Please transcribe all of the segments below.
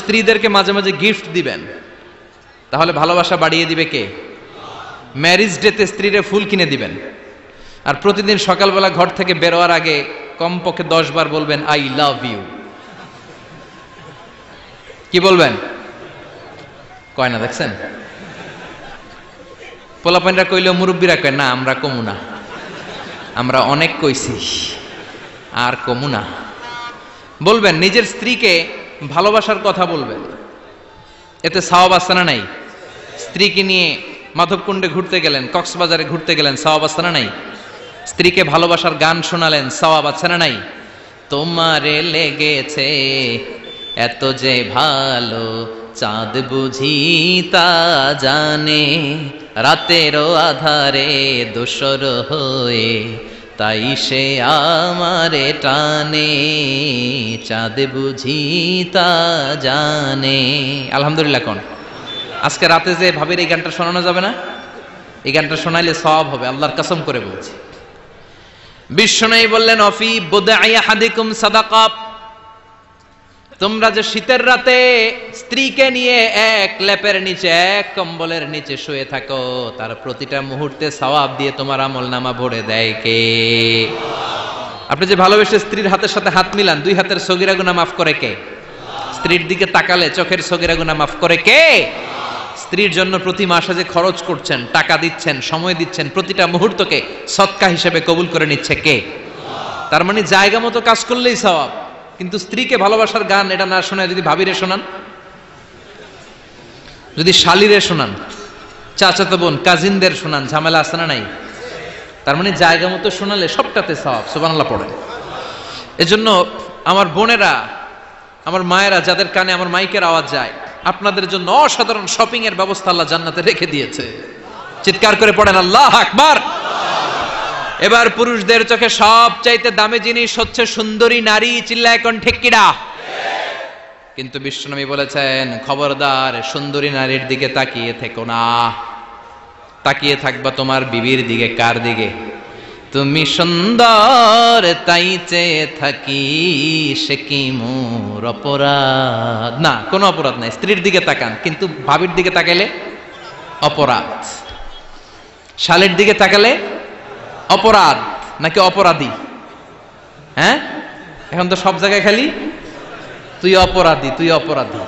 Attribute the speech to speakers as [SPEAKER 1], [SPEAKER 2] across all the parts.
[SPEAKER 1] স্ত্রীদেরকে মাঝে মাঝে গিফট দিবেন, তাহলে ভালোবাসা বাড়িয়ে দিবে কে? ম্যারেজ ডেতে স্ত্রীরে ফুল কিনে দিবেন, আর প্রতিদিন সকালবেলা ঘর থেকে বেরোয়ার আগে কমপক্ষে 10 বার বলবেন আই লাভ ইউ। কি বলবেন? কয় না, দেখছেন? পোলাপাইনরা কইলেও মুরব্বীরা কয় না, আমরা কমু না, আমরা অনেক কইছি আর কমু না। বলবেন, নিজের স্ত্রীকে ভালোবাসার কথা বলবেন, এতে সওয়াব আছে না নাই? স্ত্রীকে নিয়ে মাধবকুণ্ডে ঘুরতে গেলেন, কক্সবাজারে ঘুরতে গেলেন, সওয়াব আছে না নাই? স্ত্রীকে ভালোবাসার গান শোনালেন, সওয়াব আছে না নাই? তোমারে লেগেছে এত যে ভালো, চাঁদ বুঝি তা জানে, রাতেরও আধারে দোসর হয়ে তাই সে আমারে টানে, চাঁদ বুঝি তা জানে। আলহামদুলিল্লাহ। কোন আজকে রাতে যে ভাবির এই গানটা শোনানো যাবে না? এই গানটা শোনাইলে সওয়াব হবে, আল্লাহর কসম করে বলছি। বিশ্বনবী বললেন, অফি বুদআই আহাদিকুম সাদাকা, তোমরা যে শীতের রাতে স্ত্রীকে নিয়ে এক লেপের নিচে, এক কম্বলের নিচে শুয়ে থাকো, তার প্রতিটা মুহূর্তে সওয়াব দিয়ে তোমার আমলনামা ভরে দেয় কে? আপনি যে ভালোবেসে স্ত্রীর হাতের সাথে হাত মিলান, 2 হাতের সগীরা গুনাহ মাফ করে কে? স্ত্রীর দিকে তাকালে চোখের সগীরা গুনাহ মাফ করে কে? স্ত্রীর জন্য প্রতি মাসে যে খরচ করছেন, টাকা দিচ্ছেন, সময় দিচ্ছেন, প্রতিটা মুহূর্তকে সদকা হিসেবে কবুল করে নিচ্ছে কে? তার মানে জায়গা মতো কাজ করলেই সওয়াব। কিন্তু স্ত্রীকে ভালোবাসার গান এটা না শোনায় যদি ভাবিরে শোনান, যদি শালীরে শোনান, চাচাতো বোন কাজিনদের শোনান, ঝামেলা আছে না নাই? তার মানে জায়গা মতো শোনালে সবটাতে সওয়াব। সুবহানাল্লাহ পড়েন। এজন্য আমার বোনেরা, আমার মায়েরা, যাদের কানে আমার মাইকের আওয়াজ যায়, আপনাদের জন্য অসাধারণ শপিং এর ব্যবস্থা আল্লাহ জান্নাতে রেখে দিয়েছে। চিৎকার করে পড়েন আল্লাহু আকবার। এবার পুরুষদের চোখে সবচাইতে দামি জিনিস হচ্ছে সুন্দরী নারী। চিল্লায় কোন ঠিক কিনা? কিন্তু বিশ্বনবী বলেছেন, খবরদার সুন্দরী নারীর দিকে তাকিয়ে থেকো না, তাকিয়ে থাকবা তোমার বিবির দিকে। কার দিকে? তুমি সুন্দর তাই চেয়ে থাকি, সে কি মোর অপরাধ? না, কোনো অপরাধ নাই, স্ত্রীর দিকে তাকান, কিন্তু ভাবির দিকে তাকালে অপরাধ, শালের দিকে তাকালে অপরাধ নাকি অপরাধী? হ্যাঁ, এখন তো সব জায়গায় খালি তুই অপরাধী, তুই অপরাধী।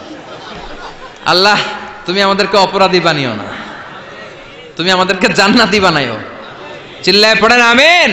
[SPEAKER 1] আল্লাহ তুমি আমাদেরকে অপরাধী বানিও না, তুমি আমাদেরকে জান্নাতি বানাইও। চিল্লায় পড়েন আমিন।